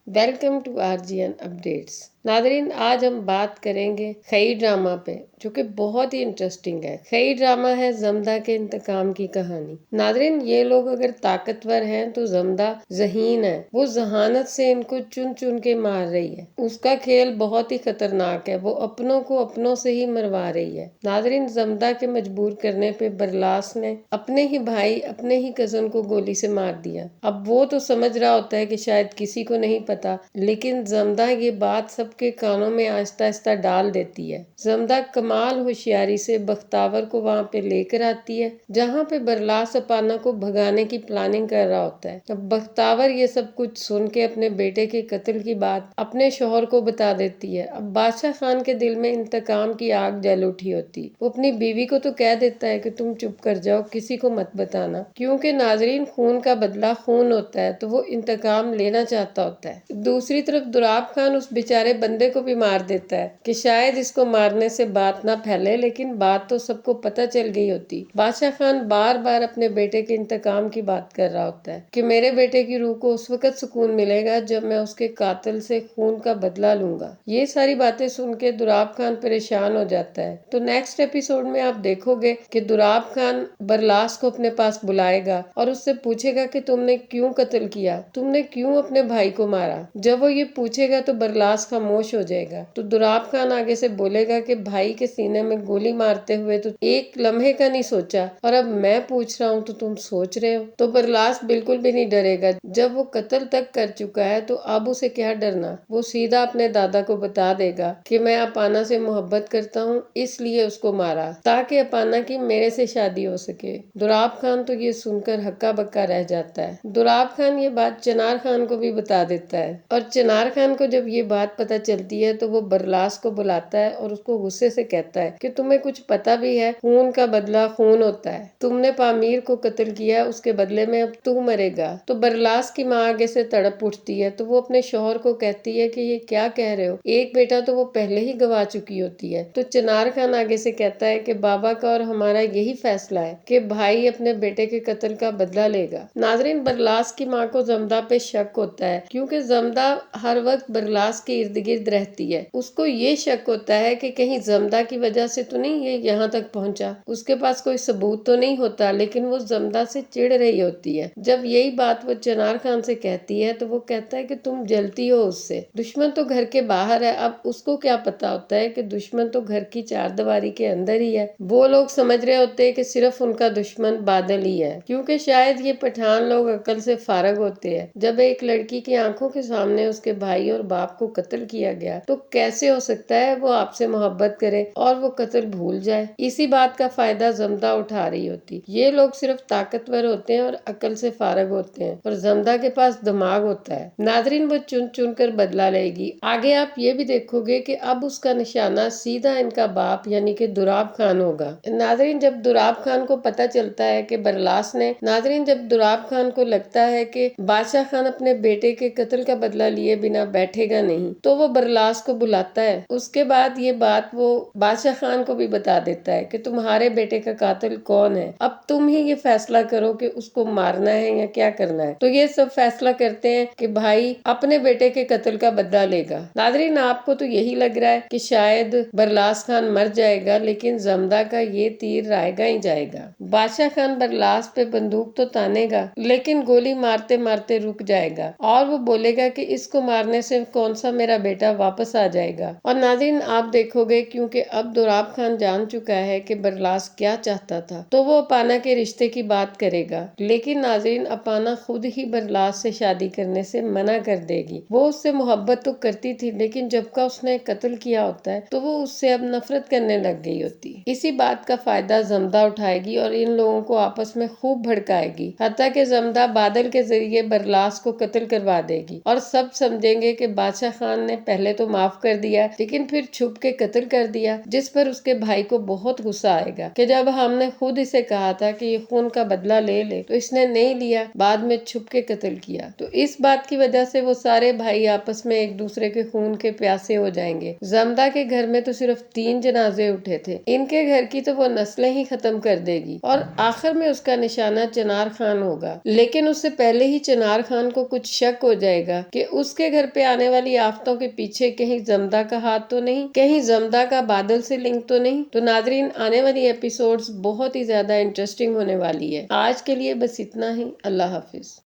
Welcome to RGN updates. नादरीन, आज हम बात करेंगे खई ड्रामा पे, जो कि बहुत ही इंटरेस्टिंग है। खई ड्रामा है जमदा के इंतकाम की कहानी। नादरीन, ये लोग अगर ताकतवर हैं तो जमदा जहीन है। वो जहानत से इनको चुन चुन के मार रही है। उसका खेल बहुत ही खतरनाक है। वो अपनों को अपनों से ही मरवा रही है। नादरीन, जमदा के मजबूर करने पे बरलास ने अपने ही भाई, अपने ही कजन को गोली से मार दिया। अब वो तो समझ रहा होता है कि शायद किसी को नहीं पता, लेकिन जमदा ये बात सबके कानों में आहिस्ता आहिस्ता डाल देती है। जमदा कमाल होशियारी से बख्तावर को वहाँ पे लेकर आती है, जहाँ पे बरलास अपाना को भगाने की प्लानिंग कर रहा होता है। अब बख्तावर ये सब कुछ सुन के अपने बेटे के कत्ल की बात अपने शोहर को बता देती है। अब बादशाह खान के दिल में इंतकाम की आग जल उठी होती। वो अपनी बीवी को तो कह देता है कि तुम चुप कर जाओ, किसी को मत बताना, क्योंकि नाजरीन, खून का बदला खून होता है, तो वो इंतकाम लेना चाहता होता है। दूसरी तरफ दुराब खान उस बेचारे बंदे को भी मार देता है कि शायद इसको मारने से बात ना फैले, लेकिन बात तो सबको पता चल गई होती। बादशाह खान बार बार अपने बेटे के इंतकाम की बात कर रहा होता है कि मेरे बेटे की रूह को उस वक्त सुकून मिलेगा जब मैं उसके कातिल से खून का बदला लूंगा। ये सारी बातें सुन के दुराब खान परेशान हो जाता है। तो नेक्स्ट एपिसोड में आप देखोगे कि दुराब खान बरलास को अपने पास बुलाएगा और उससे पूछेगा कि तुमने क्यों कत्ल किया, तुमने क्यों अपने भाई को मारा। जब वो ये पूछेगा तो बरलास खामोश हो जाएगा। तो दुराब खान आगे से बोलेगा कि भाई के सीने में गोली मारते हुए तो एक लम्हे का नहीं सोचा, और अब मैं पूछ रहा हूँ तो तुम सोच रहे हो। तो बरलास बिल्कुल भी नहीं डरेगा। जब वो कत्ल तक कर चुका है तो अब उसे क्या डरना। वो सीधा अपने दादा को बता देगा कि मैं अपाना से मोहब्बत करता हूँ, इसलिए उसको मारा ताकि अपाना की मेरे से शादी हो सके। दुराब खान तो ये सुनकर हक्का बक्का रह जाता है। दुराब खान ये बात चनार खान को भी बता देता है, और चनार खान को जब ये बात पता चलती है तो वो बरलास को बुलाता है और उसको गुस्से से कहता है कि तुम्हें कुछ पता भी है, खून का बदला खून होता है। तुमने पामीर को कत्ल किया, उसके बदले में अब तू मरेगा। तो बरलास की माँ आगे से तड़प उठती है। तो वो अपने शौहर को कहती है कि ये क्या कह रहे हो, एक बेटा तो वो पहले ही गवा चुकी होती है। तो चनार खान आगे से कहता है कि बाबा का और हमारा यही फैसला है कि भाई अपने बेटे के कत्ल का बदला लेगा। नाजरीन, बरलास की माँ को जमदा पे शक होता है, क्योंकि जमदा हर वक्त बरलास के इर्द गिर्द रहती है। उसको ये शक होता है कि कहीं जमदा की वजह से तो नहीं ये यहाँ तक पहुँचा। उसके पास कोई सबूत तो नहीं होता, लेकिन वो जमदा से चिढ़ रही होती है। जब यही बात वो चनार खान से कहती है तो वो कहता है कि तुम जलती हो उससे, दुश्मन तो घर के बाहर है। अब उसको क्या पता होता है कि दुश्मन तो घर की चारदीवारी के अंदर ही है। वो लोग समझ रहे होते हैं कि सिर्फ उनका दुश्मन बादल ही है, क्योंकि शायद ये पठान लोग अकल से फारग होते हैं। जब एक लड़की की आंखों के सामने उसके भाई और बाप को कत्ल किया गया तो कैसे हो सकता है वो आपसे मोहब्बत करे और वो कत्ल भूल जाए। इसी बात का फायदा जमदा उठा रही होती। ये लोग सिर्फ ताकतवर होते हैं और अकल से फारग होते हैं, और जमदा के पास दिमाग होता है। नादरीन, वो चुन चुन कर बदला लेगी। आगे आप ये भी देखोगे कि अब उसका निशाना सीधा इनका बाप यानी कि दुराब खान होगा। नादरीन, जब दुराब खान को पता चलता है कि बरलास ने जब दुराब खान को लगता है कि बादशाह खान अपने बेटे के कत्ल का बदला लिए बिना बैठेगा नहीं, तो वो बरलास को बुलाता है। उसके बाद ये बात वो बादशाह खान को भी बता देता है कि तुम्हारे बेटे का कातिल कौन है, अब तुम ही ये फैसला करो कि उसको मारना है या क्या करना है। तो ये सब फैसला करते हैं कि भाई अपने बेटे के कत्ल का बदला लेगा। नादरीन, आपको तो यही लग रहा है कि शायद बरलास खान मर जाएगा, लेकिन जमदा का ये तीर रायगा ही जाएगा। बादशाह खान बरलास पे बंदूक तो तानेगा, लेकिन गोली मारते मारते रुक जाएगा और वो बोलेगा कि इसको मारने से कौन सा मेरा बेटा वापस आ जाएगा। और नाज़रीन, आप देखोगे क्योंकि अब दुराब खान जान चुका है कि बरलास क्या चाहता था, तो वो अपाना के रिश्ते की बात करेगा। लेकिन नाज़रीन, अपाना खुद ही बरलास से शादी करने से मना कर देगी। वो उससे मोहब्बत तो करती थी, लेकिन जब का उसने कत्ल किया होता है तो वो उससे अब नफरत करने लग गई होती। इसी बात का फायदा जमदा उठाएगी और इन लोगों को आपस में खूब भड़काएगी, हत्ता कि जमदा बादल के जरिए बरलास को कत्ल करवा देगी और सब समझेंगे कि बादशाह खान ने پہلے تو معاف کر دیا لیکن پھر چھپ کے قتل کر دیا، جس پر اس کے بھائی کو بہت غصہ آئے گا کہ جب ہم نے خود اسے کہا تھا کہ یہ خون کا بدلہ لے لے تو اس نے نہیں لیا، بعد میں چھپ کے قتل کیا۔ تو اس بات کی وجہ سے وہ سارے بھائی آپس میں ایک دوسرے کے خون کے پیاسے ہو جائیں گے۔ زمدہ کے گھر میں تو صرف 3 جنازے اٹھے تھے، ان کے گھر کی تو وہ نسلیں ہی ختم کر دے گی اور آخر میں اس کا نشانہ چنار خان ہوگا۔ لیکن اس سے پہلے ہی چنار خان کو کچھ شک ہو جائے گا کہ اس کے گھر پہ آنے والی آفتوں کے پیچھے کہیں زمدہ کا ہاتھ تو نہیں، کہیں زمدہ کا بادل سے لنک تو نہیں۔ تو ناظرین، آنے والی ایپیسوڈز بہت ہی زیادہ انٹرسٹنگ ہونے والی ہے۔ آج کے لیے بس اتنا ہی، اللہ حافظ۔